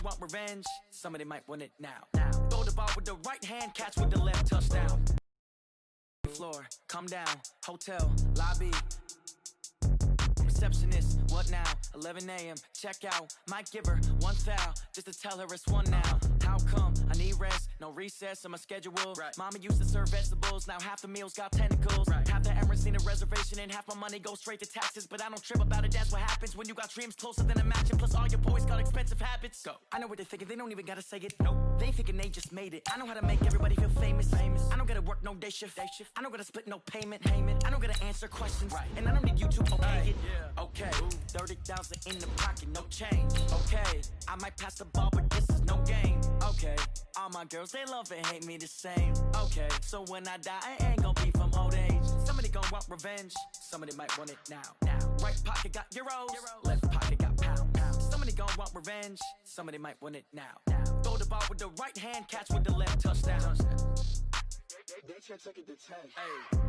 want revenge. Somebody might want it now. Throw the ball with the right hand, catch with the left, touchdown. Floor, come down, hotel, lobby. Receptionist, what now? 11 a.m. Check out. Might give her one foul just to tell her it's one now. How come? I need rest, no recess on my schedule. Right. Mama used to serve vegetables, now half the meals got tentacles. Right. Half the errands need a reservation and half my money goes straight to taxes. But I don't trip about it, that's what happens when you got dreams closer than a mansion. Plus all your boys got expensive habits. Go. I know what they're thinking, they don't even gotta say it. Nope. They thinking they just made it. I know how to make everybody feel famous. I don't gotta work no day shift. I don't gotta split no payment. I don't gotta answer questions. Right. And I don't need you to okay it. Yeah. Okay, 30,000 in the pocket, no change. Okay, I might pass the ball, but this is no game. Okay, all my girls, they love and hate me the same. Okay, so when I die, I ain't gonna be from old age. Somebody gon' want revenge, somebody might want it now. Right pocket got euros, left pocket got pound. Somebody gon' want revenge, somebody might want it now. Throw the ball with the right hand, catch with the left, touchdown. They can't take it to 10. Hey.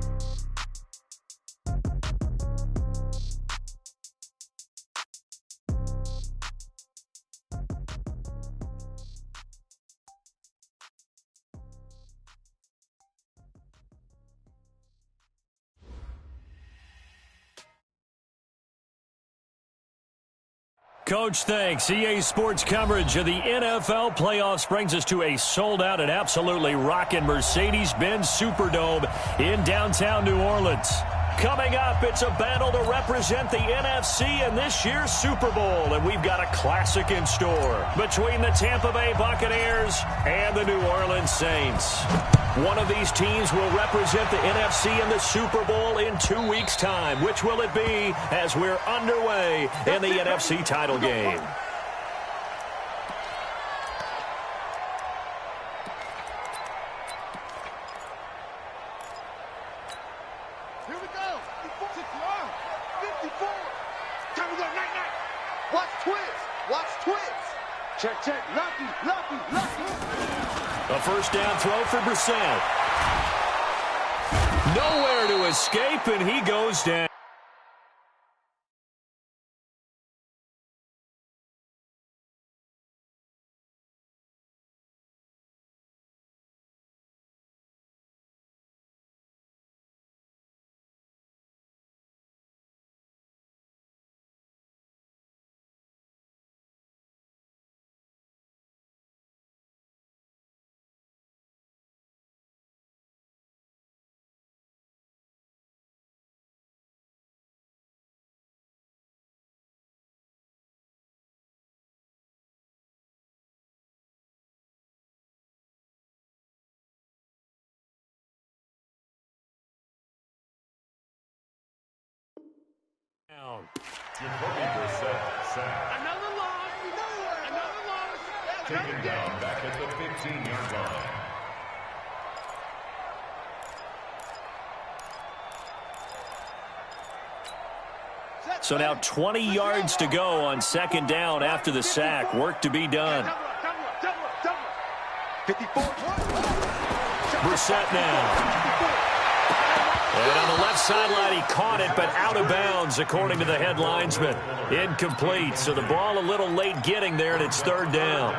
Coach, thanks. EA Sports coverage of the NFL playoffs brings us to a sold-out and absolutely rocking Mercedes-Benz Superdome in downtown New Orleans. Coming up, it's a battle to represent the NFC in this year's Super Bowl, and we've got a classic in store between the Tampa Bay Buccaneers and the New Orleans Saints. One of these teams will represent the NFC in the Super Bowl in 2 weeks' time. Which will it be as we're underway in the NFC title game? Here we go. 54, 54. Time to go. Night. Watch twist. Check. Lucky. A first down throw for Brissett. Nowhere to escape, and he goes down. Another loss. Taken down back at the 15-yard line. So now 20 yards to go on second down after the sack. Work to be done. 54. Brissett now. And on the left sideline, he caught it, but out of bounds, according to the head linesman. Incomplete, so the ball a little late getting there, and it's third down.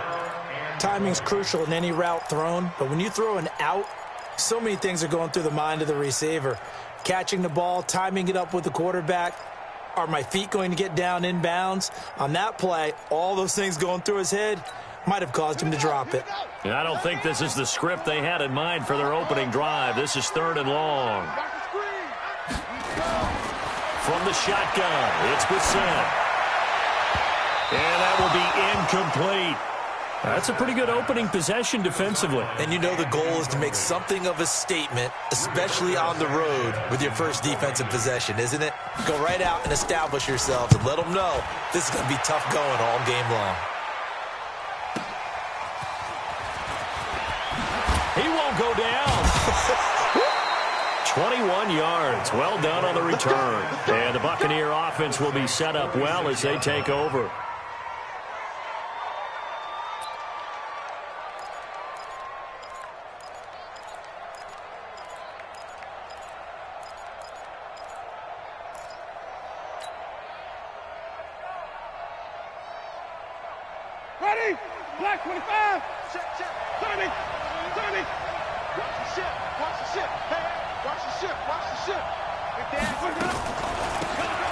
Timing's crucial in any route thrown, but when you throw an out, so many things are going through the mind of the receiver. Catching the ball, timing it up with the quarterback. Are my feet going to get down in bounds? On that play, all those things going through his head might have caused him to drop it. And I don't think this is the script they had in mind for their opening drive. This is third and long. From the shotgun, it's Brissett. And that will be incomplete. That's a pretty good opening possession defensively. And you know the goal is to make something of a statement, especially on the road with your first defensive possession, isn't it? Go right out and establish yourselves and let them know this is going to be tough going all game long. He won't go down. 21 yards. Well done on the return. And the Buccaneer offense will be set up well as they take over. Ready? Black 25. Check, check. 30. 30. Watch the ship. Watch the ship. Hey, watch the ship. Watch the ship.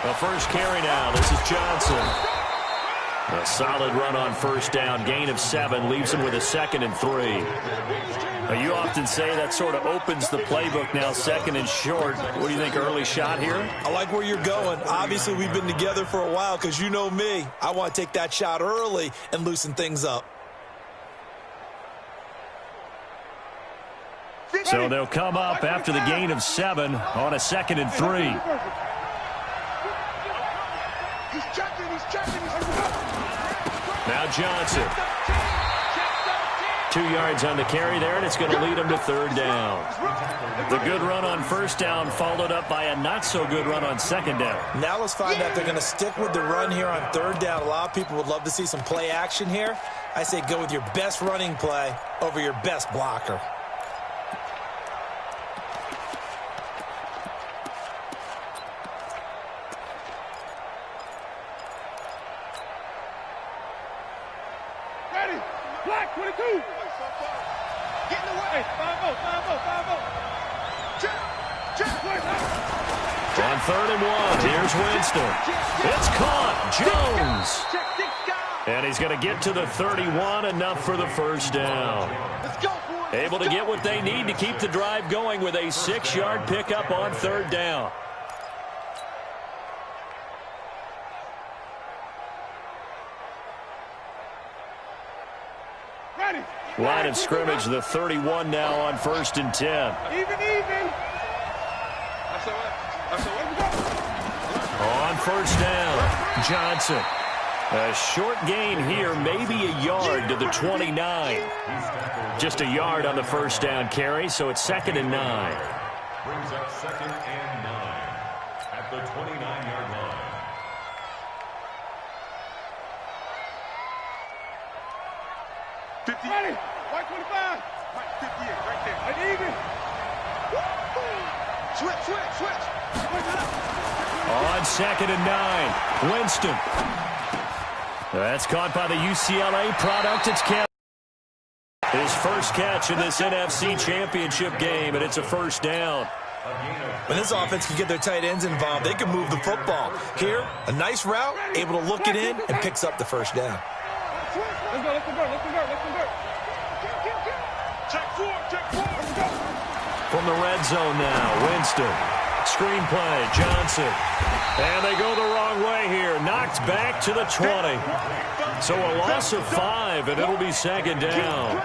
The first carry now. This is Johnson. A solid run on first down. Gain of 7 leaves him with a 2nd and 3. Now, you often say that sort of opens the playbook now, 2nd and short. What do you think, early shot here? I like where you're going. Obviously, we've been together for a while because you know me. I want to take that shot early and loosen things up. So they'll come up after the gain of 7 on a 2nd and 3. He's checking. He's checking. Now Johnson. 2 yards on the carry there, and it's going to lead him to 3rd down. The good run on first down followed up by a not-so-good run on 2nd down. Now let's find out if they're going to stick with the run here on 3rd down. A lot of people would love to see some play action here. I say go with your best running play over your best blocker. Ready. Black 22. Get in the way. 5-0. 5-0. 5-0. Check. Check. On 3rd and 1, here's Winston. It's caught. Jones. And he's going to get to the 31, enough for the first down. Let's go, boys. Able to get what they need to keep the drive going with a 6-yard pickup on 3rd down. Ready. Line of scrimmage, the 31 now on 1st and 10. Even. That's all right. On 1st down, Johnson. A short gain here, maybe a yard to the 29. Just a yard on the first down carry, so it's 2nd and 9. Brings up 2nd and 9 at the 29-yard line. Ready. White 25. White 58 right there. And even. Switch. On 2nd and 9, Winston. That's caught by the UCLA product. It's Kemp. His first catch in this NFC Championship game, and it's a first down. When this offense can get their tight ends involved, they can move the football. Here, a nice route, able to look it in, and picks up the first down. Let's convert. Check four. From the red zone now, Winston. Screenplay, Johnson. And they go the wrong way here. Knocked back to the 20. So a loss of 5, and it'll be 2nd down.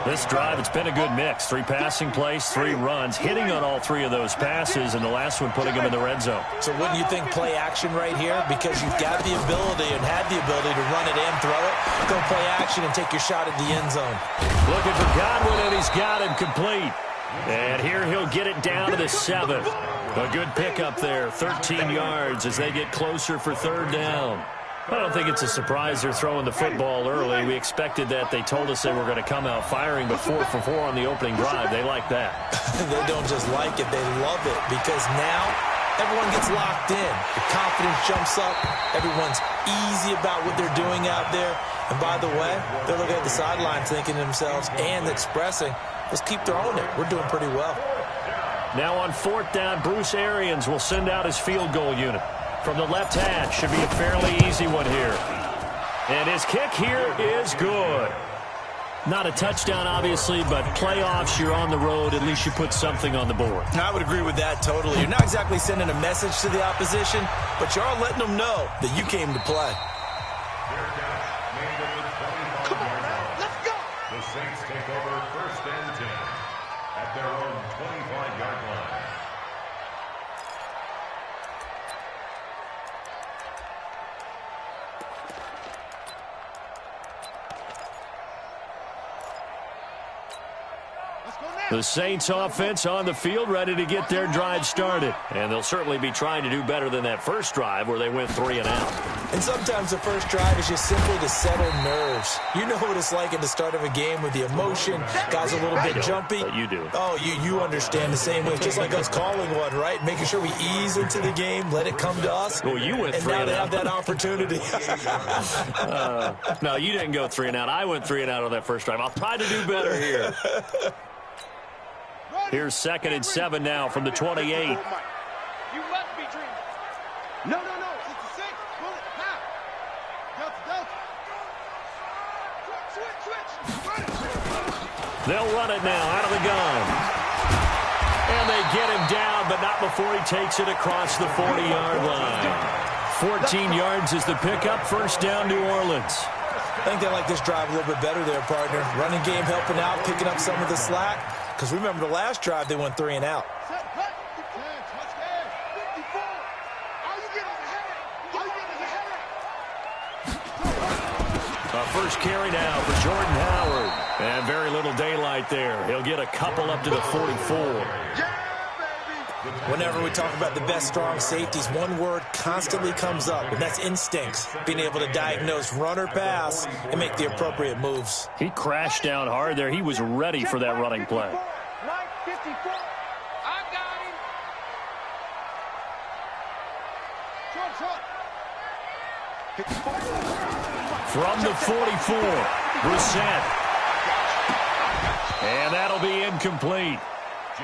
This drive, it's been a good mix. 3 passing plays, 3 runs, hitting on all 3 of those passes, and the last one putting them in the red zone. So wouldn't you think play action right here? Because you've got the ability and had the ability to run it and throw it. Go play action and take your shot at the end zone. Looking for Godwin, and he's got him complete. And here he'll get it down to the 7th. A good pickup there, 13 yards as they get closer for 3rd down. I don't think it's a surprise they're throwing the football early. We expected that. They told us they were going to come out firing, but 4 for 4 on the opening drive. They like that. They don't just like it, they love it, because now everyone gets locked in. The confidence jumps up. Everyone's easy about what they're doing out there. And by the way, they're looking at the sideline thinking to themselves and expressing, let's keep throwing it. We're doing pretty well. Now on 4th down, Bruce Arians will send out his field goal unit. From the left hash, should be a fairly easy one here. And his kick here is good. Not a touchdown, obviously, but playoffs, you're on the road. At least you put something on the board. I would agree with that totally. You're not exactly sending a message to the opposition, but you are letting them know that you came to play. Come on, man. Let's go. The Saints take over 1st and 10 at their own 25-yard line. The Saints offense on the field, ready to get their drive started. And they'll certainly be trying to do better than that first drive where they went 3 and out. And sometimes the first drive is just simply to settle nerves. You know what it's like at the start of a game with the emotion, guys a little bit jumpy. But you do. Oh, you understand the same way. It's just like us calling one, right? Making sure we ease into the game, let it come to us. Well, you went 3 and out. And now they have that opportunity. No, you didn't go 3 and out. I went 3 and out on that first drive. I'll try to do better here. Here's 2nd and 7 now from the 28. You must be dreaming. No. It's the 6. Pull it. Now. Delta. Switch. Run it. They'll run it now out of the gun. And they get him down, but not before he takes it across the 40-yard line. 14 yards is the pickup. First down, New Orleans. I think they like this drive a little bit better there, partner. Running game helping out, picking up some of the slack. Because remember, the last drive, they went 3 and out. First carry now for Jordan Howard. And very little daylight there. He'll get a couple up to the 44. Whenever we talk about the best strong safeties, one word constantly comes up, and that's instincts. Being able to diagnose run or pass and make the appropriate moves. He crashed down hard there. He was ready for that running play. 954. I got him. From the 44, Brissett. And that'll be incomplete.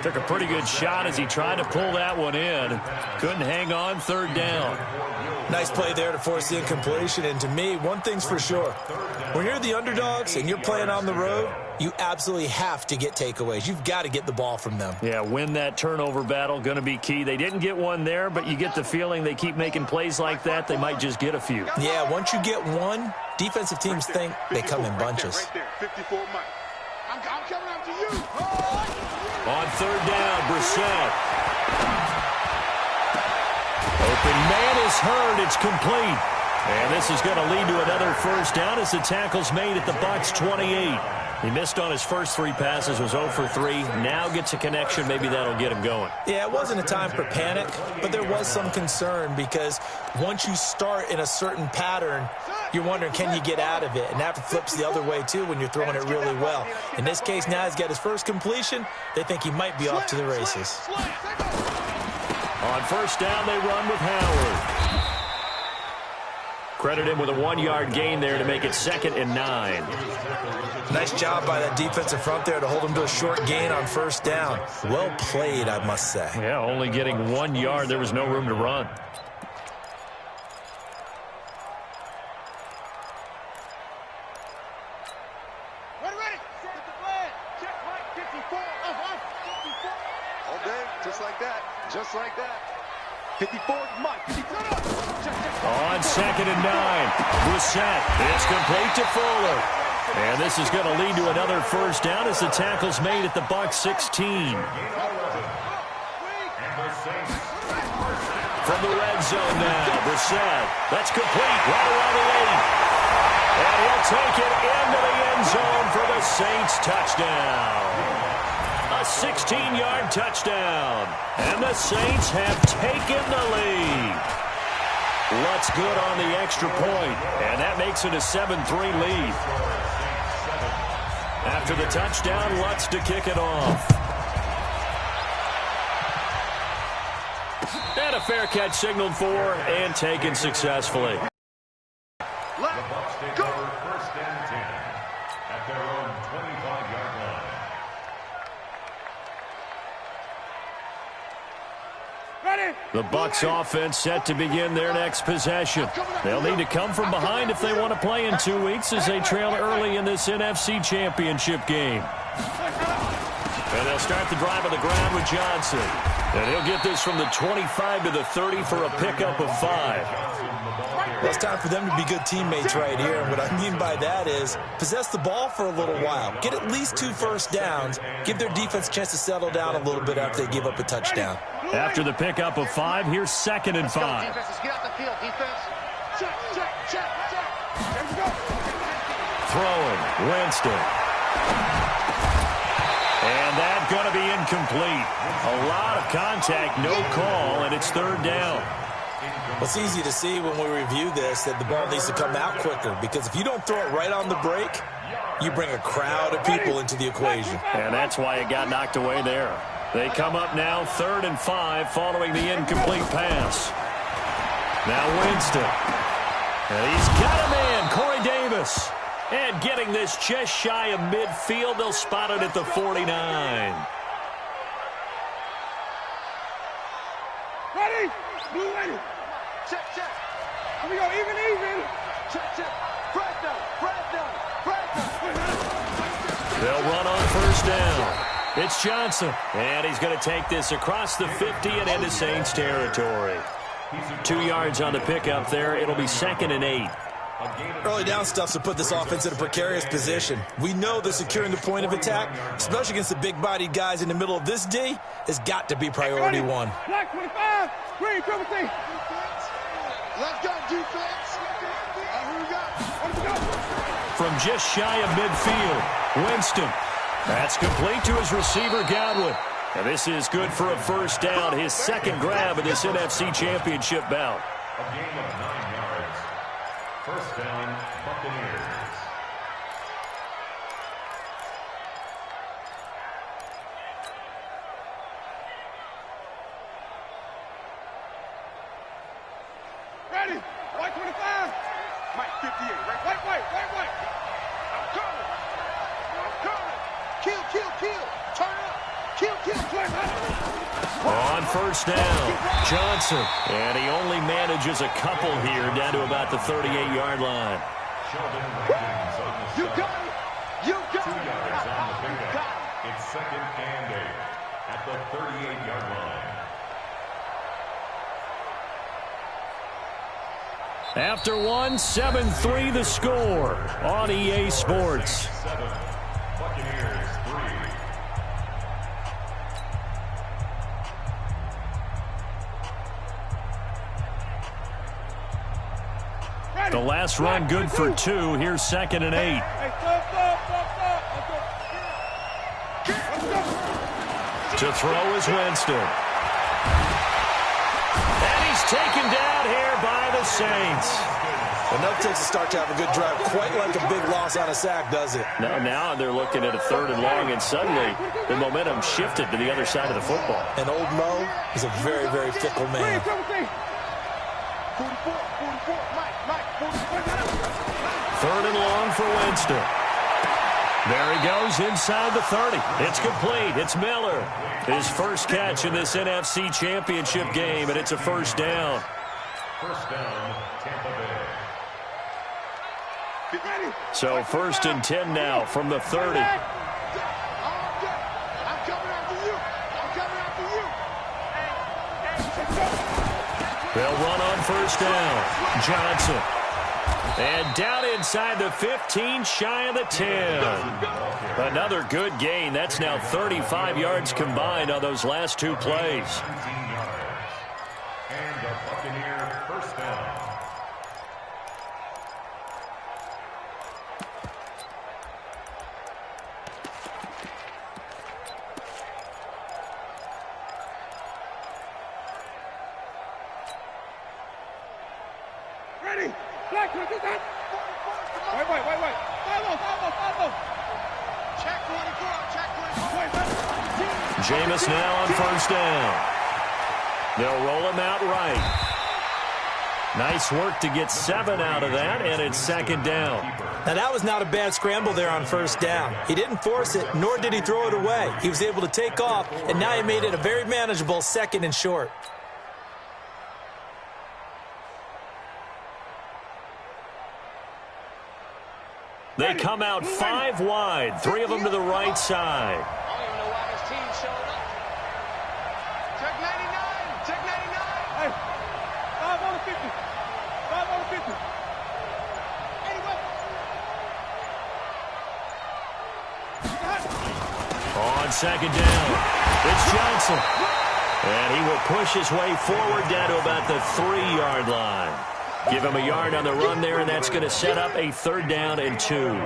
Took a pretty good shot as he tried to pull that one in. Couldn't hang on, 3rd down. Nice play there to force the incompletion. And to me, one thing's for sure. When you're the underdogs and you're playing on the road, you absolutely have to get takeaways. You've got to get the ball from them. Yeah, win that turnover battle, going to be key. They didn't get one there, but you get the feeling they keep making plays like that, they might just get a few. Yeah, once you get one, defensive teams think they come in bunches. Right there, 54 Mike. I'm coming after you. On 3rd down, Brissett. Open man is heard. It's complete. And this is going to lead to another first down as the tackle's made at the Bucs 28. He missed on his first 3 passes, was 0 for 3. Now gets a connection. Maybe that'll get him going. Yeah, it wasn't a time for panic, but there was some concern because once you start in a certain pattern, you're wondering, can you get out of it? And that flips the other way, too, when you're throwing it really well. In this case, now he's got his first completion. They think he might be off to the races. On first down, they run with Howard. Credit him with a 1-yard gain there to make it 2nd and 9. Nice job by that defensive front there to hold him to a short gain on first down. Well played, I must say. Yeah, only getting 1 yard. There was no room to run. Ready. Set the plan. Check Mike 54. 54. All day, just like that. Just like that. 54, Mike. 54. On 2nd and 9, Brissett. It's complete to Fuller. And this is going to lead to another first down as the tackle's made at the Bucs 16. From the red zone now, Brissett. That's complete right around the 8. And he'll take it into the end zone for the Saints touchdown. A 16-yard touchdown. And the Saints have taken the lead. Lutz good on the extra point, and that makes it a 7-3 lead. After the touchdown, Lutz to kick it off. And a fair catch signaled for and taken successfully. Let's go. First and 10 at their own 25-yard line. The Bucs offense set to begin their next possession. They'll need to come from behind if they want to play in 2 weeks as they trail early in this NFC Championship game. And they'll start the drive on the ground with Johnson. And he'll get this from the 25 to the 30 for a pickup of 5. Well, it's time for them to be good teammates right here. And what I mean by that is possess the ball for a little while. Get at least 2 first downs. Give their defense a chance to settle down a little bit after they give up a touchdown. After the pickup of 5, here's 2nd and 5. Defense, get out the field, defense. Check. There we go. Throwing, Winston. And that's going to be incomplete. A lot of contact, no call, and it's 3rd down. Well, it's easy to see when we review this that the ball needs to come out quicker, because if you don't throw it right on the break, you bring a crowd of people into the equation. And that's why it got knocked away there. They come up now 3rd and 5 following the incomplete pass. Now Winston. And he's got a man, Corey Davis. And getting this just shy of midfield, they'll spot it at the 49. Ready? Blue ready. Check, check. Here we go, even. Check, check. Press down. They'll run on 1st down. It's Johnson. And he's going to take this across the 50 and into Saints territory. 2 yards on the pickup there. It'll be 2nd and 8. Early down stuff to put this offense in a precarious position. We know that securing the point of attack, especially against the big-bodied guys in the middle of this D, has got to be priority one. Black 25, green 17. Let's go, defense. Who we got? From just shy of midfield, Winston. That's complete to his receiver, Godwin. And this is good for a 1st down, his 2nd grab of this NFC Championship bout. A gain of 9 yards. 1st down, Buccaneers. Ready? White 25. Mike 58. Right. I'm coming. Kill. Turn up. Kill. On 1st down, Johnson. And he only manages a couple here down to about the 38-yard line. You got it. 2 yards on the pickup. It's 2nd and 8 at the 38-yard line. After one, 7-3 the score on EA Sports. 7, Buccaneers 3. The last run good for 2. Here's 2nd and 8. To throw is Winston. And he's taken down here by the Saints. Enough takes a start to have a good drive, quite like a big loss on a sack, does it? Now they're looking at a 3rd and long, and suddenly the momentum shifted to the other side of the football. And old Mo is a very, very fickle man. 3rd and long for Winston. There he goes inside the 30. It's complete. It's Miller. His first catch in this NFC Championship game, and it's a 1st down. 1st down, Tampa Bay. So 1st and 10 now from the 30. I'm coming after you. They'll run on 1st down. Johnson. And down inside the 15, shy of the 10. Another good gain. That's now 35 yards combined on those last 2 plays. 17 yards. And a Buccaneer 1st down. Ready? Black 25. Wait. Follow. Check 24. Jameis now on 1st down. They'll roll him out right. Nice work to get 7 out of that, and it's 2nd down. Now, that was not a bad scramble there on 1st down. He didn't force it, nor did he throw it away. He was able to take off, and now he made it a very manageable 2nd and short. They come out 5 wide, 3 of them to the right side. I don't even know why this team showed up. Check 99. Hey, 5 on the 50. 5 on the 50. Anyway. On 2nd down, it's Johnson. And he will push his way forward down to about the 3-yard line. Give him a yard on the run there, and that's going to set up a 3rd down and 2. And it's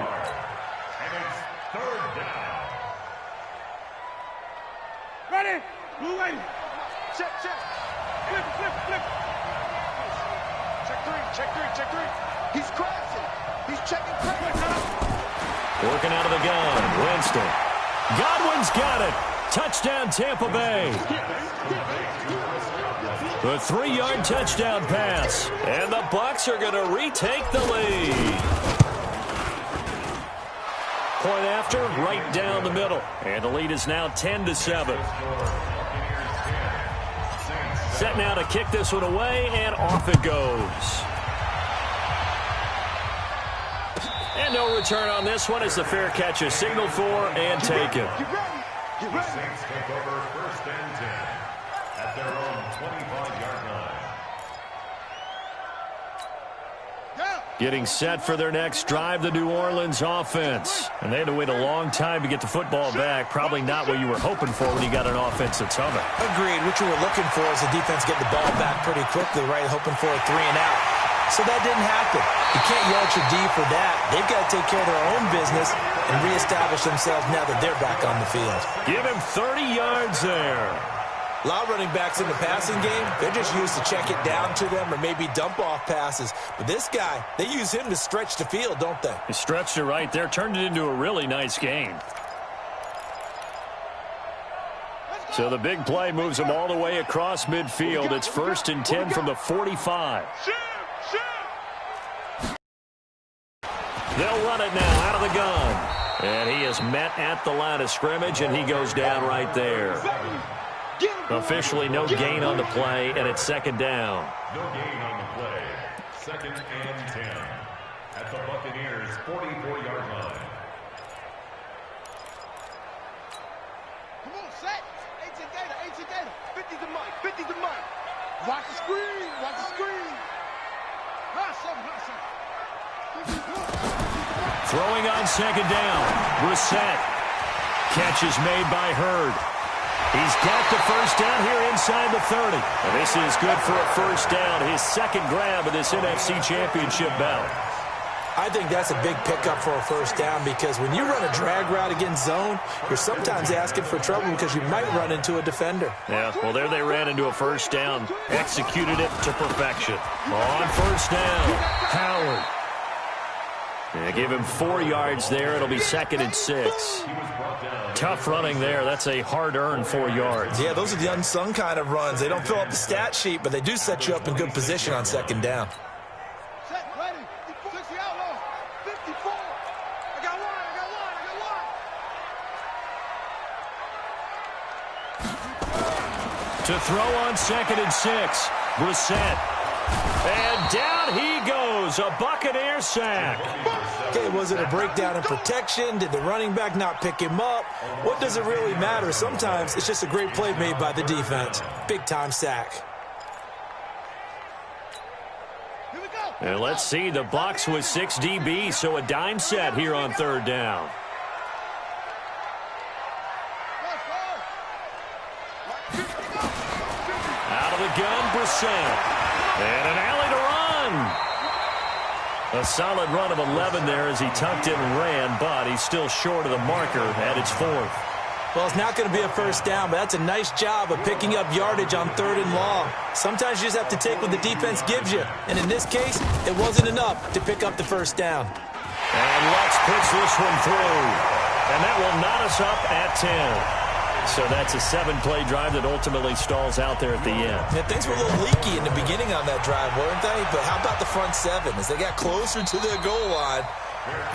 3rd down. Ready? Blue lady. Check. Flip. check three. He's crashing. He's checking crazy. Working out of the gun. Winston. Godwin's got it. Touchdown, Tampa Bay. The 3-yard touchdown pass. And the Bucs are going to retake the lead. Point after, right down the middle. And the lead is now 10-7. Set now to kick this one away, and off it goes. And no return on this one as the fair catch is signaled for and taken. The Saints take over 1st and 10 at their own 25-yard line. Getting set for their next drive, the New Orleans offense. And they had to wait a long time to get the football back. Probably not what you were hoping for when you got an offense that's humming. Agreed. What you were looking for is the defense getting the ball back pretty quickly, right? Hoping for a 3-and-out. So that didn't happen. You can't yell at your D for that. They've got to take care of their own business and reestablish themselves now that they're back on the field. Give him 30 yards there. A lot of running backs in the passing game, they're just used to check it down to them or maybe dump off passes. But this guy, they use him to stretch the field, don't they? He stretched it right there, turned it into a really nice game. So the big play moves him all the way across midfield. It's 1st and 10 from the 45. They'll run it now out of the gun. And he is met at the line of scrimmage, and he goes down right there. Officially no gain on the play, and it's 2nd down. No gain on the play. 2nd and 10 at the Buccaneers' 44-yard line. Come on, set. 18 Gator. 50 to Mike. Watch the screen. Hot something. Throwing on 2nd down. Brissett. Catch is made by Hurd. He's got the 1st down here inside the 30. And this is good for a 1st down, his 2nd grab of this NFC Championship bout. I think that's a big pickup for a 1st down because when you run a drag route against zone, you're sometimes asking for trouble because you might run into a defender. Yeah, well, there they ran into a 1st down. Executed it to perfection. On 1st down, Howard. Yeah, give him 4 yards there. It'll be 2nd and 6. Tough running there. That's a hard-earned 4 yards. Yeah, those are the unsung kind of runs. They don't fill up the stat sheet, but they do set you up in good position on 2nd down. Set, ready. 60 outlaw. 54. I got one. To throw on 2nd and 6. Brissett. And down he goes. A Buccaneer sack. Okay, was it a breakdown in protection? Did the running back not pick him up? What does it really matter? Sometimes it's just a great play made by the defense. Big-time sack. Here we go. And let's see, the Bucs with 6 DBs, so a dime set here on 3rd down. Out of the gun, Brissett. And an alley to run. A solid run of 11 there as he tucked it and ran, but he's still short of the marker at its 4th. Well, it's not going to be a 1st down, but that's a nice job of picking up yardage on 3rd and long. Sometimes you just have to take what the defense gives you. And in this case, it wasn't enough to pick up the 1st down. And let's pitch this one through. And that will knot us up at 10. So that's a 7-play drive that ultimately stalls out there at the end. Yeah, things were a little leaky in the beginning on that drive, weren't they? But how about the front 7? As they got closer to their goal line,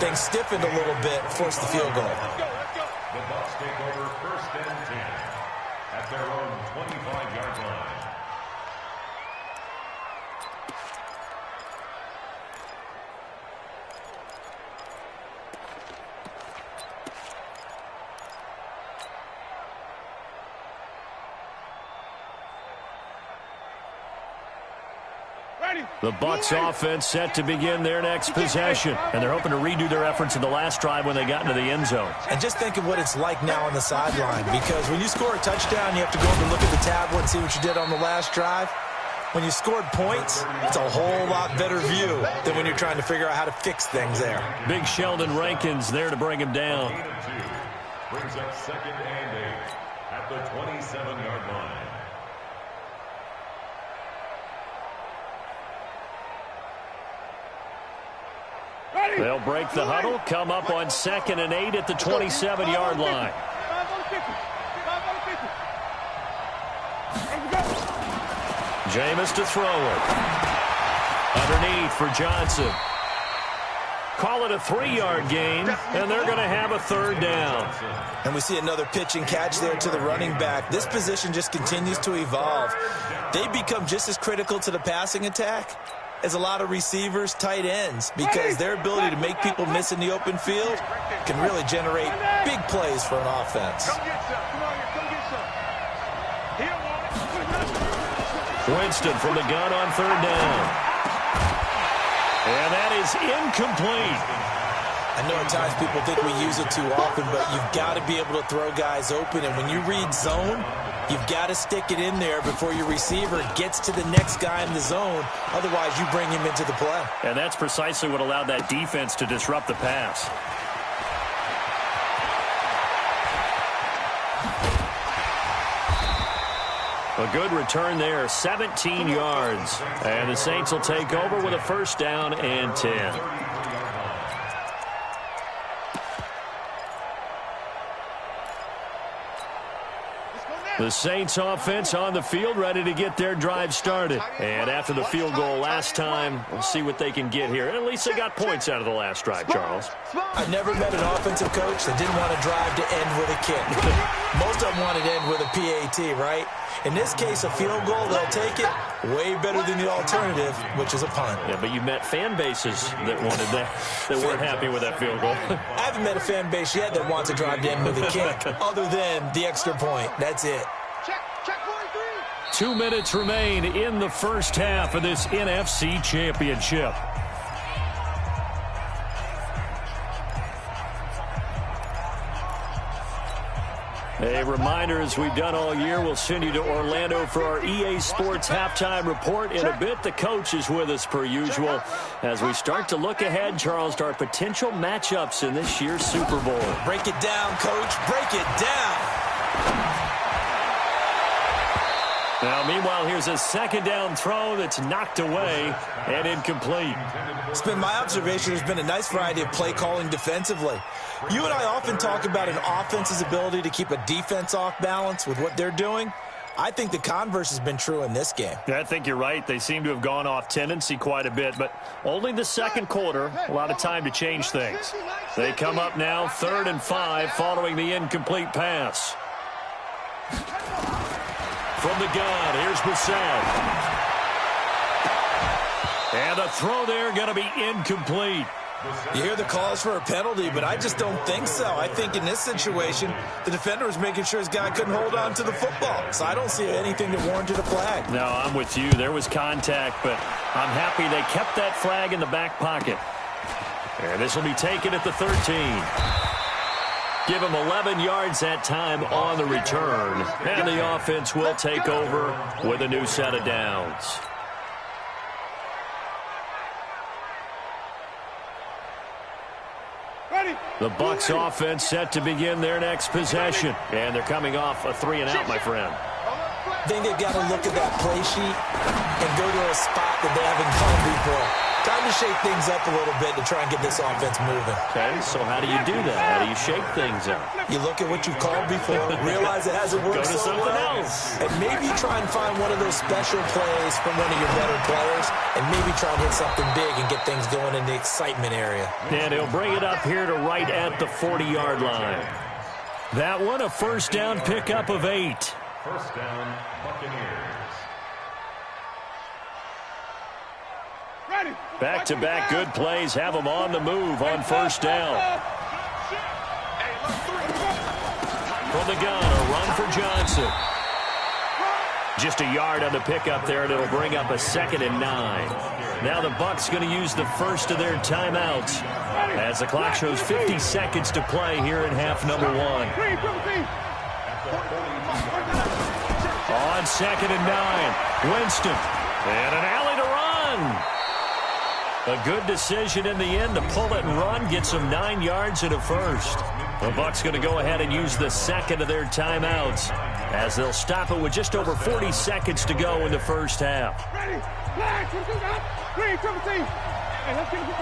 things stiffened a little bit, forced the field goal. The Bucs take over 1st and 10 at their own 25-yard line. The Bucs offense set to begin their next possession, and they're hoping to redo their efforts in the last drive when they got into the end zone. And just think of what it's like now on the sideline, because when you score a touchdown, you have to go over and look at the tablet and see what you did on the last drive. When you scored points, it's a whole lot better view than when you're trying to figure out how to fix things there. Big Sheldon Rankins there to bring him down. Brings up 2nd and 8 at the 27-yard line. They'll break the huddle, come up on 2nd and 8 at the 27-yard line. Jameis to throw it. Underneath for Johnson. Call it a 3-yard gain, and they're going to have a 3rd down. And we see another pitch and catch there to the running back. This position just continues to evolve. They become just as critical to the passing attack as a lot of receivers, tight ends, because their ability to make people miss in the open field can really generate big plays for an offense. Winston from the gun on 3rd down. And that is incomplete. I know at times people think we use it too often, but you've got to be able to throw guys open. And when you read zone, you've got to stick it in there before your receiver gets to the next guy in the zone. Otherwise, you bring him into the play. And that's precisely what allowed that defense to disrupt the pass. A good return there, 17 yards. And the Saints will take over with a 1st down and 10. The Saints offense on the field, ready to get their drive started. And after the field goal last time, we'll see what they can get here. And at least they got points out of the last drive, Charles. I've never met an offensive coach that didn't want a drive to end with a kick. Most of them wanted to end with a PAT, right? In this case, a field goal, they'll take it. Way better than the alternative, which is a punt. Yeah, but you met fan bases that wanted that, that weren't happy with that field goal. I haven't met a fan base yet that wants to drive to end with a kick, other than the extra point. That's it. Check 43. 2 minutes remain in the first half of this NFC Championship. A reminder, as we've done all year, we'll send you to Orlando for our EA Sports halftime report. In a bit, the coach is with us per usual as we start to look ahead, Charles, to our potential matchups in this year's Super Bowl. Break it down, Coach. Break it down. Now, meanwhile, here's a 2nd down throw that's knocked away and incomplete. It's been my observation there's been a nice variety of play calling defensively. You and I often talk about an offense's ability to keep a defense off balance with what they're doing. I think the converse has been true in this game. Yeah, I think you're right. They seem to have gone off tendency quite a bit, but only the 2nd quarter, a lot of time to change things. They come up now 3rd and 5 following the incomplete pass. From the gun, here's Brissett. And a throw there going to be incomplete. You hear the calls for a penalty, but I just don't think so. I think in this situation, the defender was making sure his guy couldn't hold on to the football. So I don't see anything that warranted a flag. No, I'm with you. There was contact, but I'm happy they kept that flag in the back pocket. And this will be taken at the 13. Give him 11 yards that time on the return. And the offense will take over with a new set of downs. The Bucs offense set to begin their next possession. And they're coming off a 3-and-out, my friend. I think they've got to look at that play sheet and go to a spot that they haven't gone before. Time to shake things up a little bit to try and get this offense moving. Okay, so how do you do that? How do you shake things up? You look at what you've called before, realize it hasn't worked Go to so something well, else. and maybe try and find one of those special plays from one of your better players, and maybe try and hit something big and get things going in the excitement area. And he'll bring it up here to right at the 40-yard line. That one, a 1st down pickup of 8. 1st down, Buccaneers. Back-to-back good plays have them on the move on 1st down. From the gun, a run for Johnson. Just a yard on the pickup there, and it'll bring up a 2nd and 9. Now the Bucs going to use the first of their timeouts as the clock shows 50 seconds to play here in half number 1. On 2nd and 9, Winston. And an alley to run. A good decision in the end to pull it and run, get some 9 yards and a 1st. The Bucs going to go ahead and use the 2nd of their timeouts as they'll stop it with just over 40 seconds to go in the first half. Ready? Flag, 22 out. 3, 17. Hey, let's get it to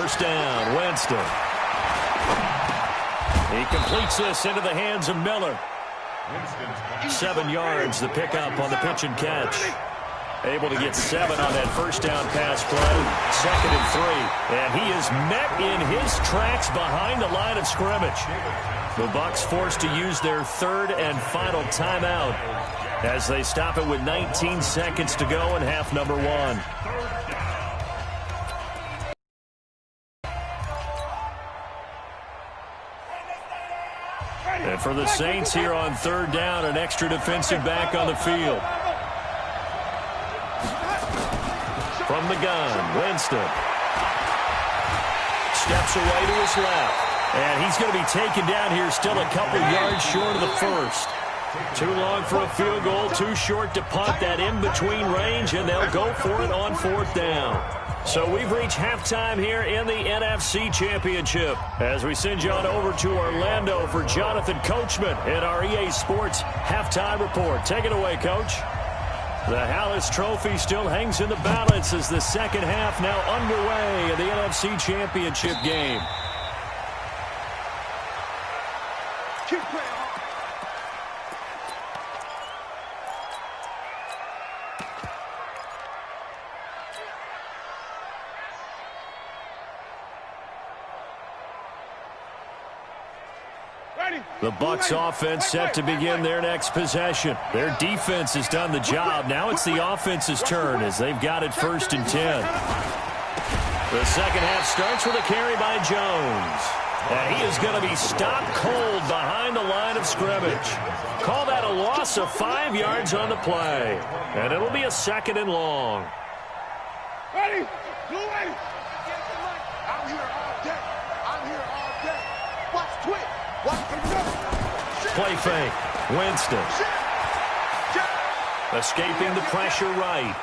first down. Winston. He completes this into the hands of Miller. 7 yards, the pickup on the pitch and catch. Able to get 7 on that first down pass play. 2nd and 3. And he is met in his tracks behind the line of scrimmage. The Bucs forced to use their 3rd and final timeout as they stop it with 19 seconds to go in half number 1. And for the Saints here on 3rd down, an extra defensive back on the field. From the gun, Winston. Steps away to his left. And he's going to be taken down here still a couple yards short of the first. Too long for a field goal, too short to punt that in-between range, and they'll go for it on 4th down. So we've reached halftime here in the NFC Championship as we send you on over to Orlando for Jonathan Coachman in our EA Sports Halftime Report. Take it away, Coach. The Hallis Trophy still hangs in the balance as the second half now underway in the NFC Championship game. The Bucs offense set to begin their next possession. Their defense has done the job. Now it's the offense's turn as they've got it 1st and 10. The second half starts with a carry by Jones. And he is going to be stopped cold behind the line of scrimmage. Call that a loss of 5 yards on the play. And it'll be a 2nd and long. Ready? Blue ready. I'm here all day. I'm here all day. Watch twit. Play fake. Winston. Escaping the pressure right.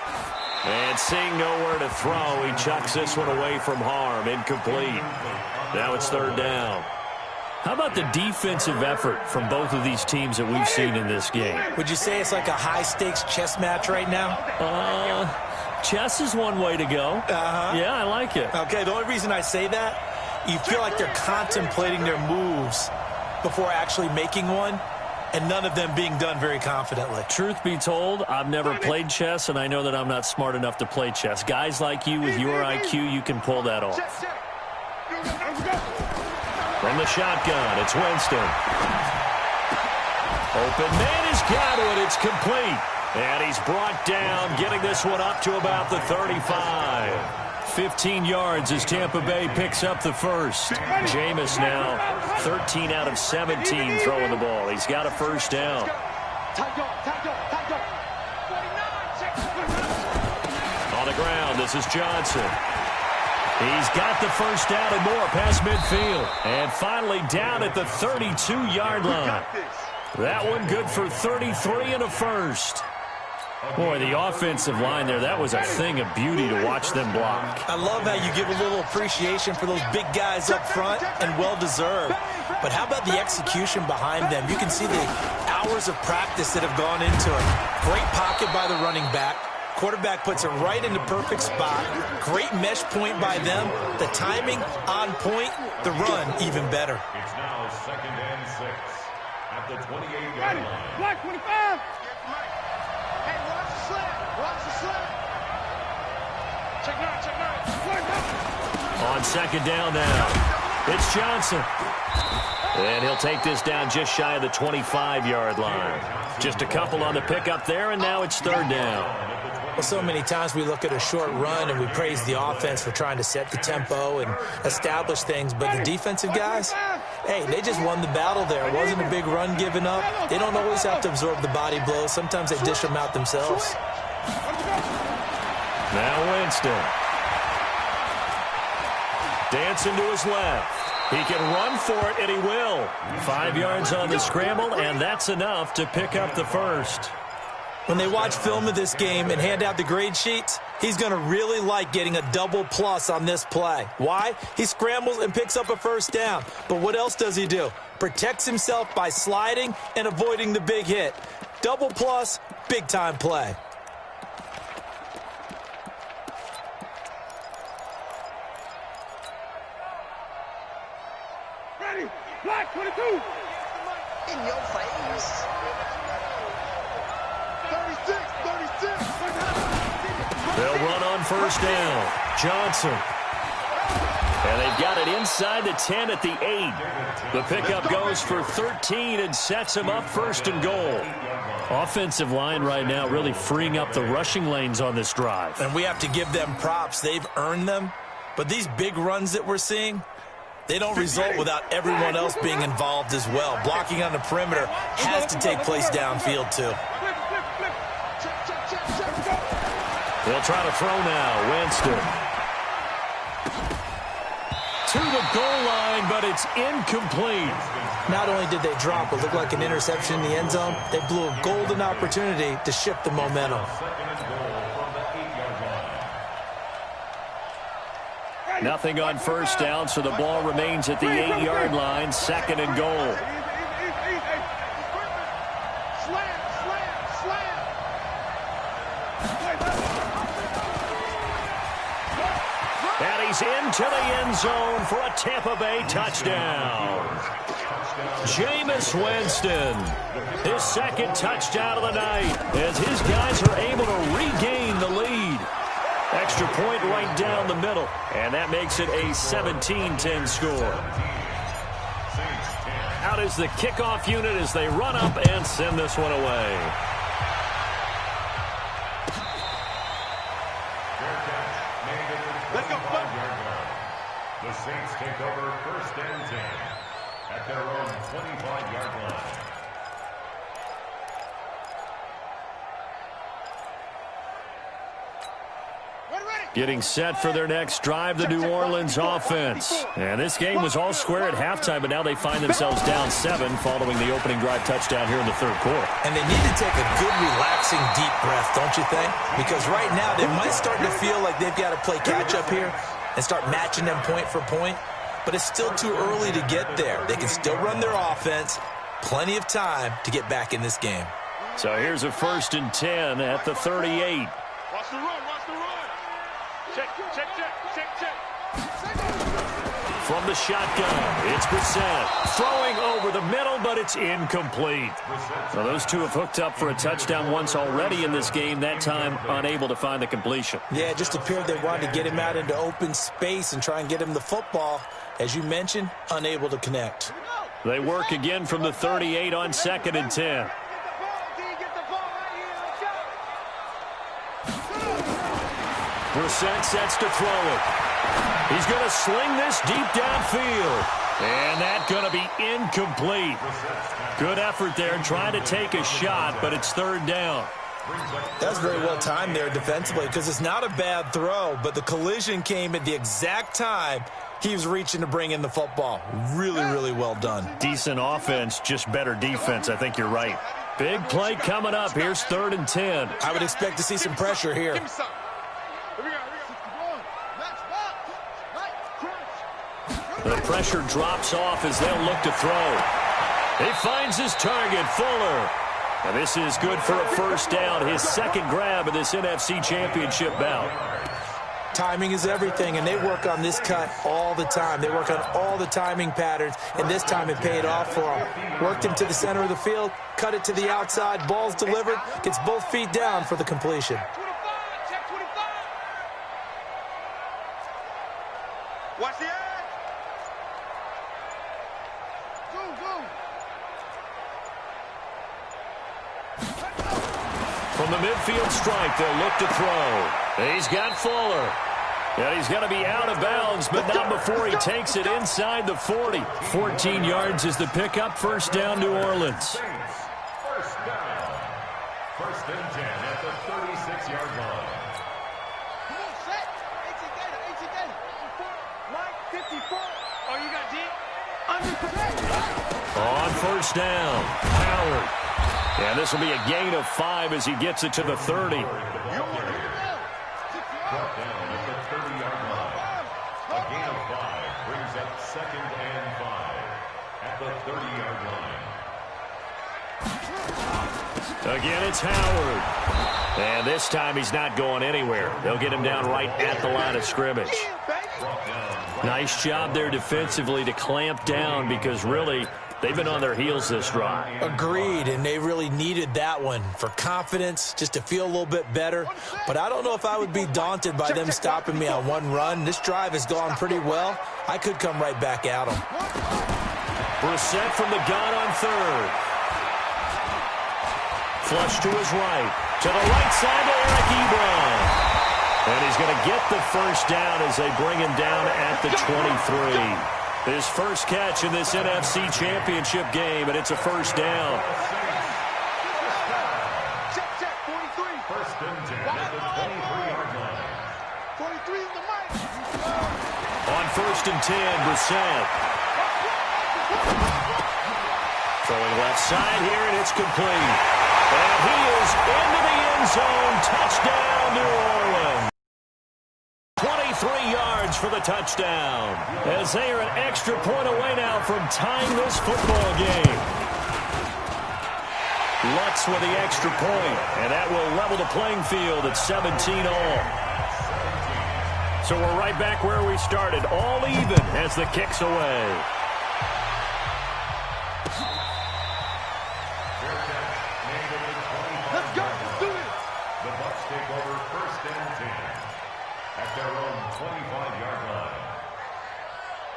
And seeing nowhere to throw, he chucks this one away from harm. Incomplete. Now it's 3rd down. How about the defensive effort from both of these teams that we've seen in this game? Would you say it's like a high-stakes chess match right now? Chess is one way to go. Yeah, I like it. Okay, the only reason I say that, you feel like they're contemplating their moves before actually making one, and none of them being done very confidently. Truth be told, I've never played chess, and I know that I'm not smart enough to play chess. Guys like you with your IQ, you can pull that off. From the shotgun, it's Winston. Open man has got it. It's complete. And he's brought down, getting this one up to about the 35. 15 yards as Tampa Bay picks up the first. Jameis now 13 out of 17 throwing the ball. He's got a first down. On the ground, this is Johnson. He's got the first down and more past midfield. And finally down at the 32-yard line. That one good for 33 and a first. Boy, the offensive line there, that was a thing of beauty to watch them block. I love how you give a little appreciation for those big guys up front, and well-deserved. But how about the execution behind them? You can see the hours of practice that have gone into it. Great pocket by the running back. Quarterback puts it right in the perfect spot. Great mesh point by them. The timing on point. The run even better. It's now 2nd and 6 at the 28-yard line. Black 25. Hey, watch the slant. Watch the slant. Check 9. On 2nd down now, it's Johnson. And he'll take this down just shy of the 25-yard line. Just a couple on the pickup there, and now it's 3rd down. Well, so many times we look at a short run and we praise the offense for trying to set the tempo and establish things, but the defensive guys, hey, they just won the battle there. It wasn't a big run given up. They don't always have to absorb the body blows. Sometimes they dish them out themselves. Now Winston. Dancing to his left. He can run for it, and he will. 5 yards on the scramble, and that's enough to pick up the first. When they watch film of this game and hand out the grade sheets, he's going to really like getting a double plus on this play. Why? He scrambles and picks up a first down. But what else does he do? Protects himself by sliding and avoiding the big hit. Double plus, big-time play. In your face. 36. They'll run on first down. Johnson. And they've got it inside the 10 at the 8. The pickup goes for 13 and sets him up first and goal. Offensive line right now really freeing up the rushing lanes on this drive. And we have to give them props. They've earned them. But these big runs that we're seeing, they don't result without everyone else being involved as well. Blocking on the perimeter has to take place downfield too. They'll try to throw now. Winston. To the goal line, but it's incomplete. Not only did they drop what looked like an interception in the end zone, they blew a golden opportunity to shift the momentum. Nothing on first down, so the ball remains at the 8-yard line, second and goal. And he's into the end zone for a Tampa Bay touchdown. Jameis Winston, his second touchdown of the night, as his guys are able to regain the lead. Extra point right down the middle, and that makes it a 17-10 score. Out is the kickoff unit as they run up and send this one away. The Saints take over first and 10 at their own 25-yard line. Getting set for their next drive, the New Orleans offense. And this game was all square at halftime, but now they find themselves down 7 following the opening drive touchdown here in the third quarter. And they need to take a good, relaxing, deep breath, don't you think? Because right now they might start to feel like they've got to play catch-up here and start matching them point for point. But it's still too early to get there. They can still run their offense. Plenty of time to get back in this game. So here's a first and 10 at the 38. Watch the run. Check. From the shotgun, it's Brissett. Throwing over the middle, but it's incomplete. So those two have hooked up for a touchdown once already in this game, that time unable to find the completion. Yeah, it just appeared they wanted to get him out into open space and try and get him the football. As you mentioned, unable to connect. They work again from the 38 on second and 10. Brissett sets to throw it. He's going to sling this deep downfield. And that's going to be incomplete. Good effort there trying to take a shot, but it's third down. That was very well timed there defensively because it's not a bad throw, but the collision came at the exact time he was reaching to bring in the football. Really, really well done. Decent offense, just better defense. I think you're right. Big play coming up. Here's third and 10. I would expect to see some pressure here. The pressure drops off as they'll look to throw. He finds his target, Fuller. And this is good for a first down, his second grab of this NFC Championship bout. Timing is everything, and they work on this cut all the time. They work on all the timing patterns, and this time it paid off for them. Worked him to the center of the field, cut it to the outside, ball's delivered, gets both feet down for the completion. Watch the edge. From the midfield stripe, they'll look to throw. He's got Fuller. And he's going to be out of bounds, but not before he takes it inside the 40. 14 yards is the pickup. First down, New Orleans. First down. First and 10 at the 36-yard line. Come on, set. 18 data. Mike, 54. Oh, you got deep? On first down, Howard. And this will be a gain of 5 as he gets it to the 30. Brought down at the 30-yard line. A gain of 5 brings up second and 5 at the 30-yard line. Again, it's Howard. And this time he's not going anywhere. They'll get him down right at the line of scrimmage. Nice job there defensively to clamp down because really They've been on their heels this drive. Agreed, and they really needed that one for confidence, just to feel a little bit better. But I don't know if I would be daunted by them stopping me on one run. This drive has gone pretty well. I could come right back at them. Brissett from the gun on third. Flush to his right. To the right side to Eric Ebron. And he's going to get the first down as they bring him down at the 23. His first catch in this NFC Championship game, and it's a first down. Check, 43. First and 10 at the 23-yard line. 23 is the mic. On first and 10, Brissett. Throwing left side here, and it's complete. And he is into the end zone. Touchdown, New Orleans. 23 yards for the touchdown. As they are an extra point away now from tying this football game. Lutz with the extra point, and that will level the playing field at 17 all. So we're right back where we started, all even as the kick's away. Let's go. Let's do it. The Bucs take over first and 10 at their own 25-yard line.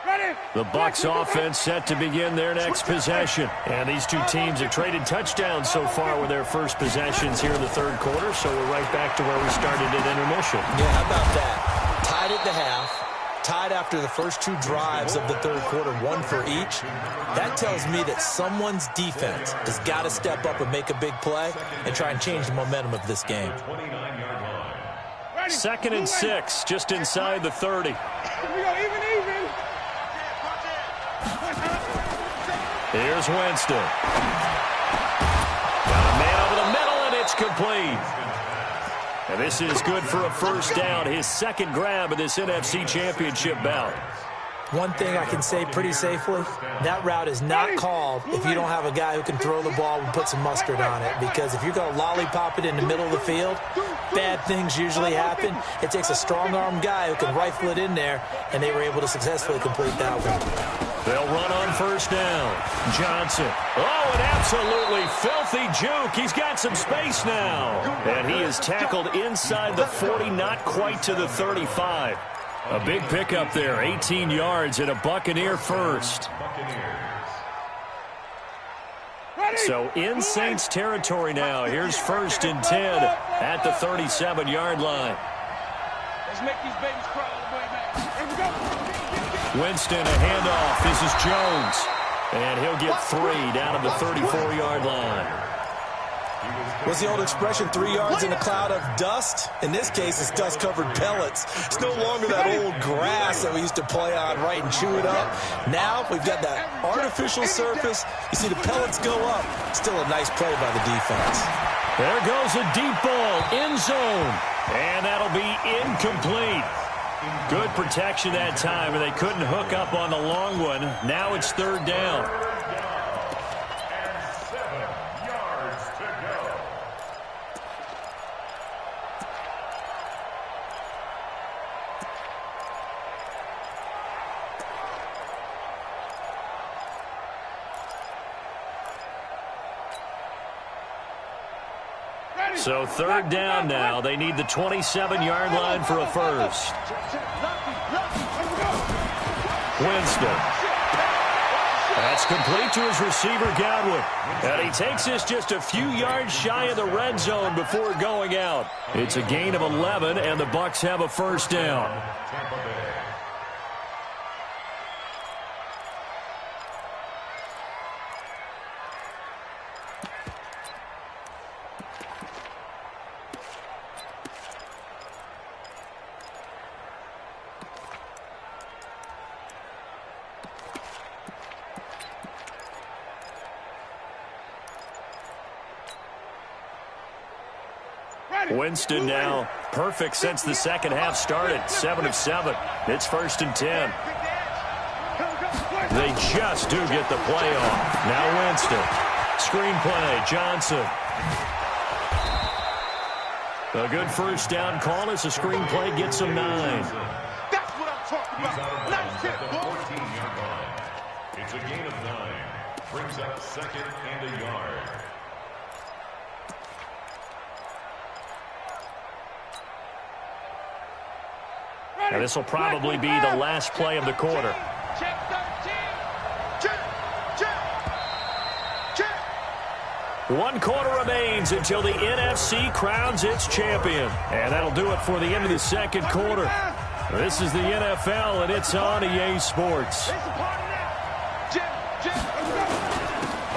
Ready. The Bucs offense set to begin their next possession. And these two teams have traded touchdowns so far with their first possessions here in the third quarter. So we're right back to where we started at intermission. Yeah, how about that? Tied at the half. Tied after the first two drives of the third quarter, one for each. That tells me that someone's defense has got to step up and make a big play and try and change the momentum of this game. 29-yard line. Ready. 2nd and 6, just inside the 30. We go even. Here's Winston. Got a man over the middle, and it's complete. And this is good for a first down, his second grab of this NFC Championship bout. One thing I can say pretty safely, that route is not called if you don't have a guy who can throw the ball and put some mustard on it. Because if you're going to lollipop it in the middle of the field, bad things usually happen. It takes a strong-arm guy who can rifle it in there, and they were able to successfully complete that one. They'll run on first down. Johnson. Oh, an absolutely filthy juke. He's got some space now. And he is tackled inside the 40, not quite to the 35. A big pickup there, 18 yards and a Buccaneer first. So in Saints territory now. Here's first and 10 at the 37-yard line. Let's make these babies cry all the way back. Here we go. Winston, a handoff. This is Jones. And he'll get 3 down to the 34-yard line. What's the old expression, 3 yards in a cloud of dust? In this case, it's dust-covered pellets. It's no longer that old grass that we used to play on, right, and chew it up. Now we've got that artificial surface. You see the pellets go up. Still a nice play by the defense. There goes a deep ball, end zone. And that'll be incomplete. Good protection that time, and they couldn't hook up on the long one. Now it's third down. And 7 yards to go. So third down now. They need the 27-yard line for a first. Winston. That's complete to his receiver, Godwin. And he takes this just a few yards shy of the red zone before going out. It's a gain of 11, and the Bucs have a first down. Winston now perfect since the second half started. 7 of 7. It's first and 10. They just do get the play off. Now Winston. Screen play. Johnson. A good first down call as the screen play gets him 9. That's what I'm talking He's out about. of Nice bounds hit, at the boy. 14-yard line. It's a gain of 9. brings up second and a yard. Now this will probably be the last play of the quarter. Check 13. Check. 1 quarter remains until the NFC crowns its champion. And that'll do it for the end of the second quarter. This is the NFL, and it's on EA Sports.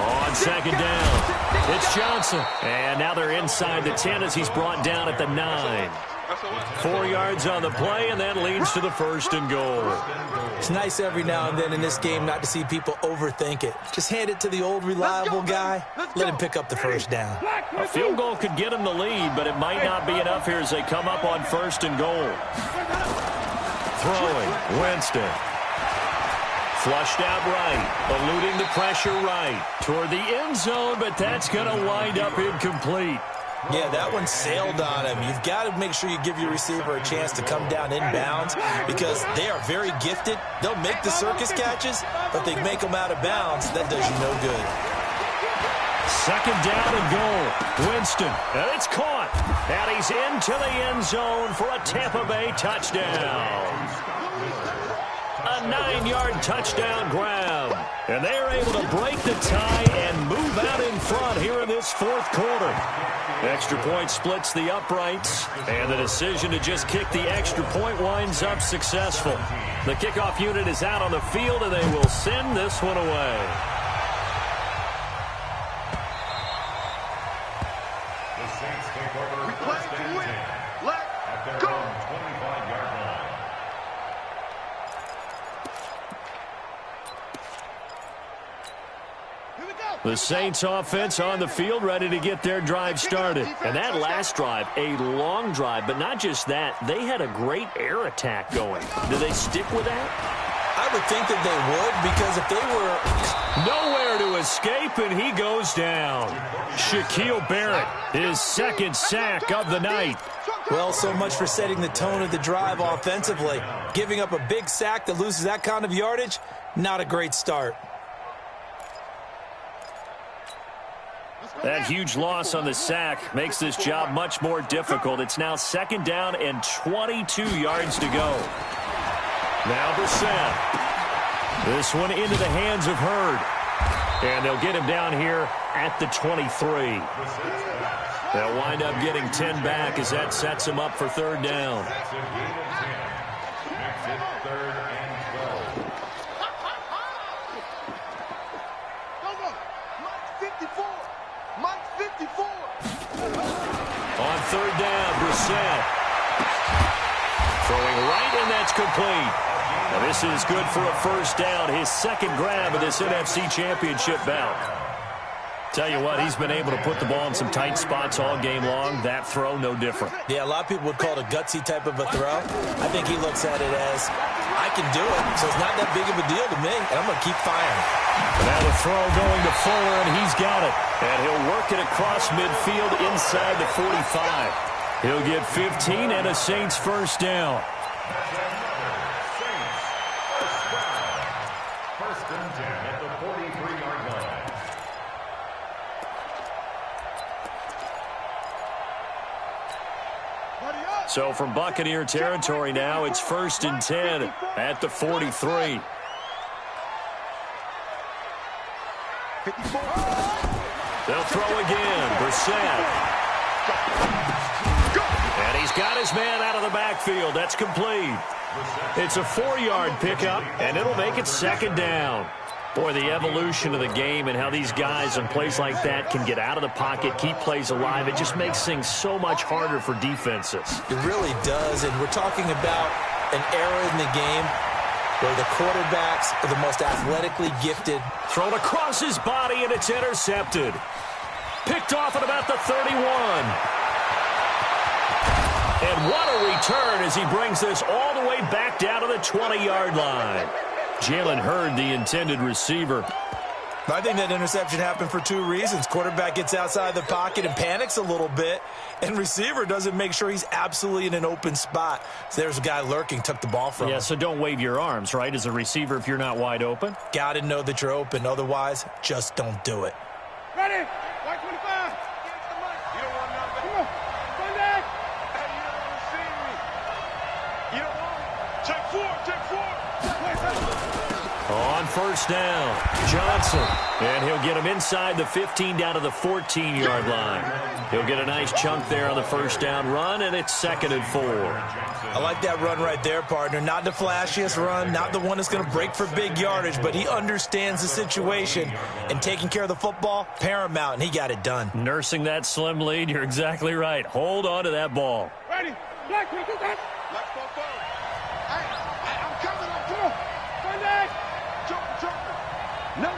On second down, it's Johnson. And now they're inside the 10 as he's brought down at the 9. 4 yards on the play, and that leads to the 1st and goal. It's nice every now and then in this game not to see people overthink it. Just hand it to the old reliable guy. Let him pick up the 1st down. A field goal could get him the lead, but it might not be enough here as they come up on 1st and goal. Throwing, Winston. Flushed out right, eluding the pressure right. Toward the end zone, but that's going to wind up incomplete. Yeah, that one sailed on him. You've got to make sure you give your receiver a chance to come down inbounds because they are very gifted. They'll make the circus catches, but they make them out of bounds. That does you no good. 2nd down and goal. Winston, and it's caught. And he's into the end zone for a Tampa Bay touchdown. A 9-yard touchdown grab. And they're able to break the tie and move out in front here in this 4th quarter. Extra point splits the uprights, and the decision to just kick the extra point winds up successful. The kickoff unit is out on the field, and they will send this one away. The Saints take over first and 10 at their own 25-yard line. The Saints offense on the field ready to get their drive started. And that last drive, a long drive, but not just that. They had a great air attack going. Do they stick with that? I would think that they would because if they were... Nowhere to escape, and he goes down. Shaquille Barrett, his 2nd sack of the night. Well, so much for setting the tone of the drive offensively. Giving up a big sack that loses that kind of yardage, not a great start. That huge loss on the sack makes this job much more difficult. It's now 2nd down and 22 yards to go. Now Brissett. This one into the hands of Hurd. And they'll get him down here at the 23. They'll wind up getting 10 back as that sets him up for 3rd down. That's a gain of 10. Makes it 3rd and 12. Mike 54. On 3rd down, Brissett. Throwing right, and that's complete. Now this is good for a 1st down, his 2nd grab of this NFC Championship bout. Tell you what, he's been able to put the ball in some tight spots all game long. That throw, no different. Yeah, a lot of people would call it a gutsy type of a throw. I think he looks at it as, I can do it, so it's not that big of a deal to me, and I'm going to keep firing. Now the throw going to Fuller, and he's got it. And he'll work it across midfield inside the 45. He'll get 15 and a Saints 1st down. First and 10 at the 43-yard line. So from Buccaneer territory now, it's 1st and 10 at the 43. They'll throw again. Brissett. And he's got his man out of the backfield. That's complete. It's a 4-yard pickup, and it'll make it 2nd down. Boy, the evolution of the game and how these guys on plays like that can get out of the pocket, keep plays alive, it just makes things so much harder for defenses. It really does, and we're talking about an era in the game where the quarterbacks are the most athletically gifted. Thrown across his body, and it's intercepted. Picked off at about the 31. And what a return as he brings this all the way back down to the 20-yard line. Jalen Hurd, the intended receiver. I think that interception happened for two reasons. Quarterback gets outside the pocket and panics a little bit, and receiver doesn't make sure he's absolutely in an open spot. So there's a guy lurking, took the ball from him. Yeah, so don't wave your arms, right, as a receiver if you're not wide open? Got to know that you're open. Otherwise, just don't do it. Ready? White 25. You don't want nothing. Come on. Sunday. Hey, you don't want to see me. You don't want it. Take four. On first down, Johnson. And he'll get him inside the 15 down to the 14-yard line. He'll get a nice chunk there on the first down run, and it's 2nd and 4. I like that run right there, partner. Not the flashiest run, not the one that's going to break for big yardage, but he understands the situation, and taking care of the football, paramount, and he got it done. Nursing that slim lead, you're exactly right. Hold on to that ball. Ready? Black, we do that. Black, hey, I'm coming up. Come on. Sunday. Jump. No.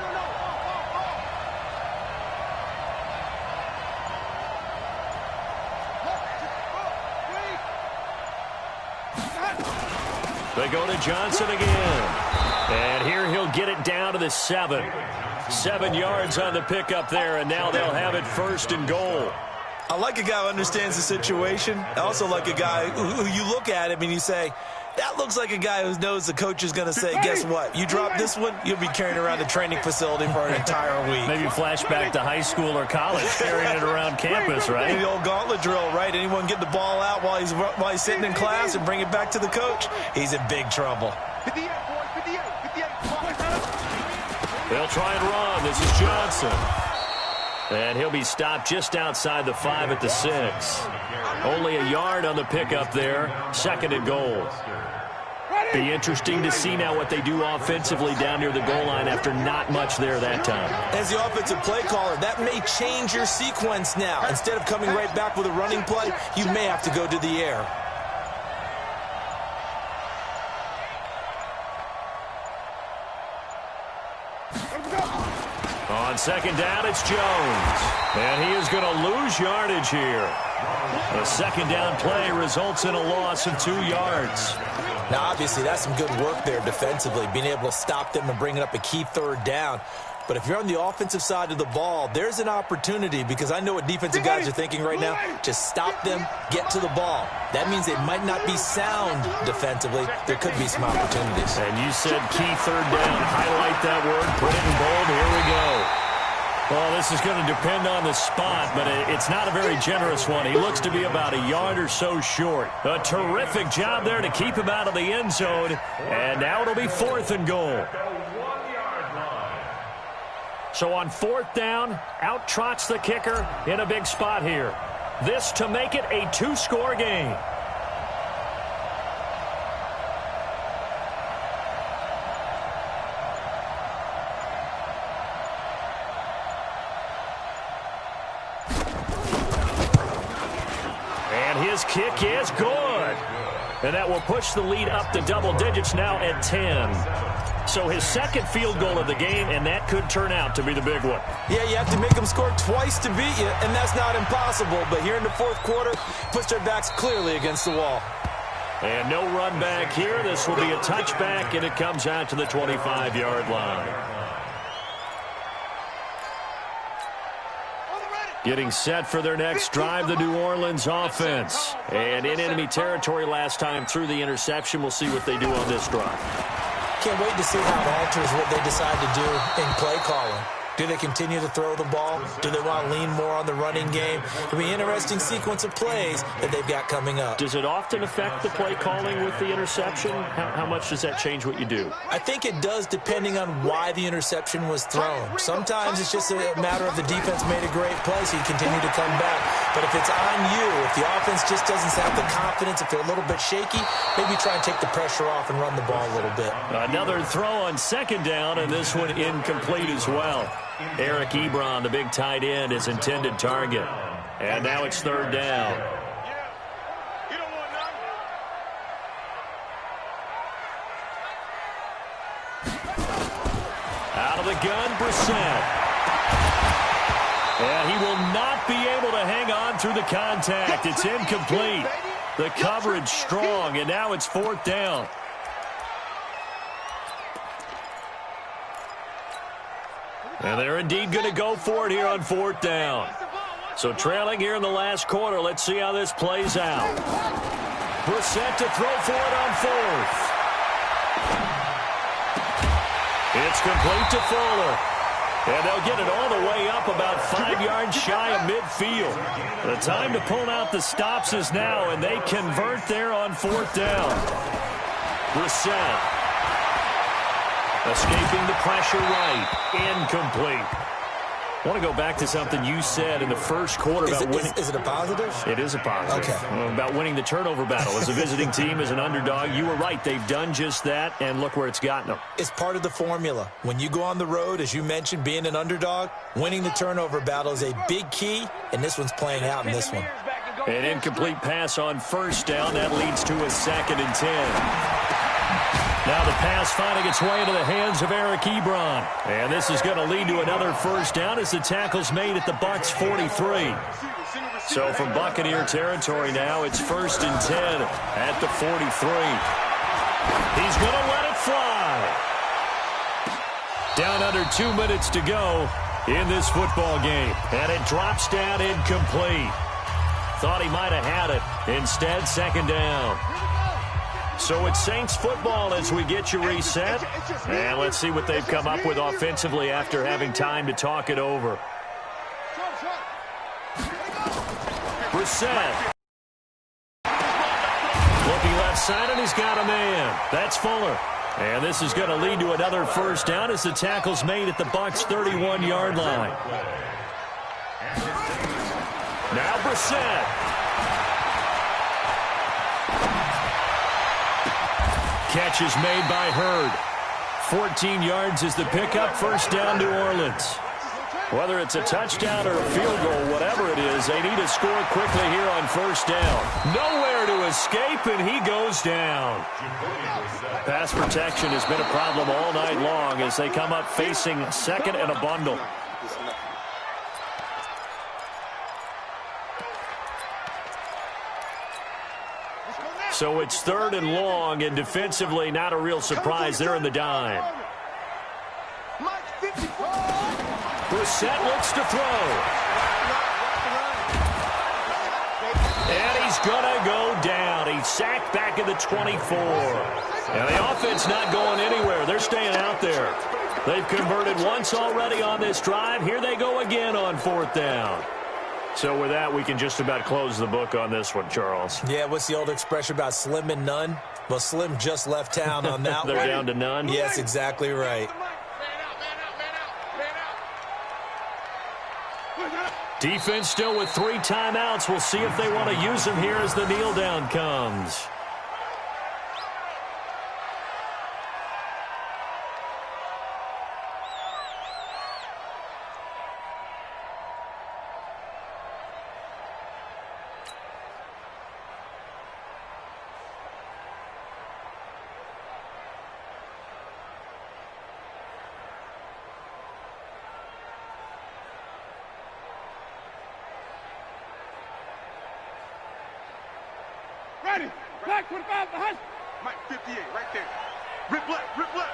They go to Johnson again. And here he'll get it down to the 7. 7 yards on the pickup there, and now they'll have it 1st and goal. I like a guy who understands the situation. I also like a guy who you look at him and you say, that looks like a guy who knows the coach is going to say, guess what? You drop this one, you'll be carrying around the training facility for an entire week. Maybe flashback to high school or college, carrying it around campus, right? The old gauntlet drill, right? Anyone get the ball out while he's sitting in class and bring it back to the coach? He's in big trouble. 58, boy, 58. They'll try and run. This is Johnson. And he'll be stopped just outside the 5 at the 6. Only a yard on the pickup there. 2nd and goal. Be interesting to see now what they do offensively down near the goal line after not much there that time. As the offensive play caller, that may change your sequence now. Instead of coming right back with a running play, you may have to go to the air. On 2nd down, it's Jones. And he is going to lose yardage here. A 2nd down play results in a loss of 2 yards. Now, obviously, that's some good work there defensively, being able to stop them and bringing up a key 3rd down. But if you're on the offensive side of the ball, there's an opportunity, because I know what defensive guys are thinking right now. Just stop them, get to the ball. That means they might not be sound defensively. There could be some opportunities. And you said key 3rd down. Highlight that word, put it in bold. Here we go. Well, this is going to depend on the spot, but it's not a very generous one. He looks to be about a yard or so short. A terrific job there to keep him out of the end zone. And now it'll be 4th and goal. So on 4th down, out trots the kicker in a big spot here. This to make it a 2-score game. His kick is good. And that will push the lead up to double digits now at 10. So his 2nd field goal of the game, and that could turn out to be the big one. Yeah, you have to make them score twice to beat you, and that's not impossible. But here in the 4th quarter, puts their backs clearly against the wall. And no run back here. This will be a touchback, and it comes out to the 25-yard line. Getting set for their next drive, the New Orleans offense. And in enemy territory last time through the interception. We'll see what they do on this drive. Can't wait to see how it alters what they decide to do in play calling. Do they continue to throw the ball? Do they want to lean more on the running game? It'll be an interesting sequence of plays that they've got coming up. Does it often affect the play calling with the interception? How much does that change what you do? I think it does, depending on why the interception was thrown. Sometimes it's just a matter of the defense made a great play, so you continue to come back. But if it's on you, if the offense just doesn't have the confidence, if they're a little bit shaky, maybe try and take the pressure off and run the ball a little bit. Another throw on 2nd down, and this one incomplete as well. Eric Ebron, the big tight end, is intended target. And now it's 3rd down. Out of the gun, Brissett. And he will not be able to hang on through the contact. It's incomplete. The coverage strong, and now it's 4th down. And they're indeed going to go for it here on 4th down. So trailing here in the last quarter. Let's see how this plays out. Brissett to throw for it on 4th. It's complete to Fuller. And they'll get it all the way up about 5 yards shy of midfield. The time to pull out the stops is now, and they convert there on 4th down. Brissett escaping the pressure right. Incomplete. I want to go back to something you said in the first quarter about winning. Is it a positive? It is a positive. Okay. About winning the turnover battle. As a visiting team, as an underdog, you were right. They've done just that, and look where it's gotten them. It's part of the formula. When you go on the road, as you mentioned, being an underdog, winning the turnover battle is a big key, and this one's playing out in this one. An incomplete pass on 1st down. That leads to a 2nd and 10. Now the pass finding its way into the hands of Eric Ebron. And this is going to lead to another 1st down as the tackle's made at the Bucs 43. So from Buccaneer territory now, it's 1st and 10 at the 43. He's going to let it fly. Down under 2 minutes to go in this football game. And it drops down incomplete. Thought he might have had it. Instead, 2nd down. So it's Saints football as we get you reset. And let's see what they've come up with offensively after having time to talk it over. Brissett. Looking left side, and he's got a man. That's Fuller. And this is going to lead to another 1st down as the tackle's made at the Bucs 31-yard line. Now Brissett. Catch is made by Hurd. 14 yards is the pickup. 1st down, New Orleans. Whether it's a touchdown or a field goal, whatever it is, they need to score quickly here on 1st down. Nowhere to escape, and he goes down. Pass protection has been a problem all night long as they come up facing 2nd and a bundle. So it's 3rd and long, and defensively not a real surprise. They're in the dime. Brissett looks to throw. And he's going to go down. He's sacked back at the 24. And the offense not going anywhere. They're staying out there. They've converted once already on this drive. Here they go again on 4th down. So with that, we can just about close the book on this one, Charles. Yeah, what's the old expression about slim and none? Well, Slim just left town on that one. They're down to none? Yes, exactly right. Defense still with 3 timeouts. We'll see if they want to use them here as the kneel down comes. Ready. Black 25 behind. Mike 58 right there. Rip left, rip left.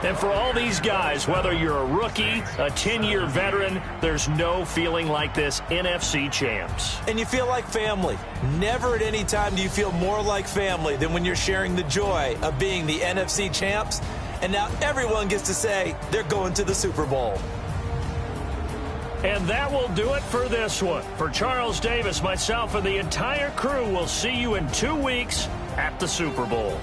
And for all these guys, whether you're a rookie, a 10-year veteran, there's no feeling like this NFC champs. And you feel like family. Never at any time do you feel more like family than when you're sharing the joy of being the NFC champs. And now everyone gets to say they're going to the Super Bowl. And that will do it for this one. For Charles Davis, myself, and the entire crew, we'll see you in 2 weeks at the Super Bowl.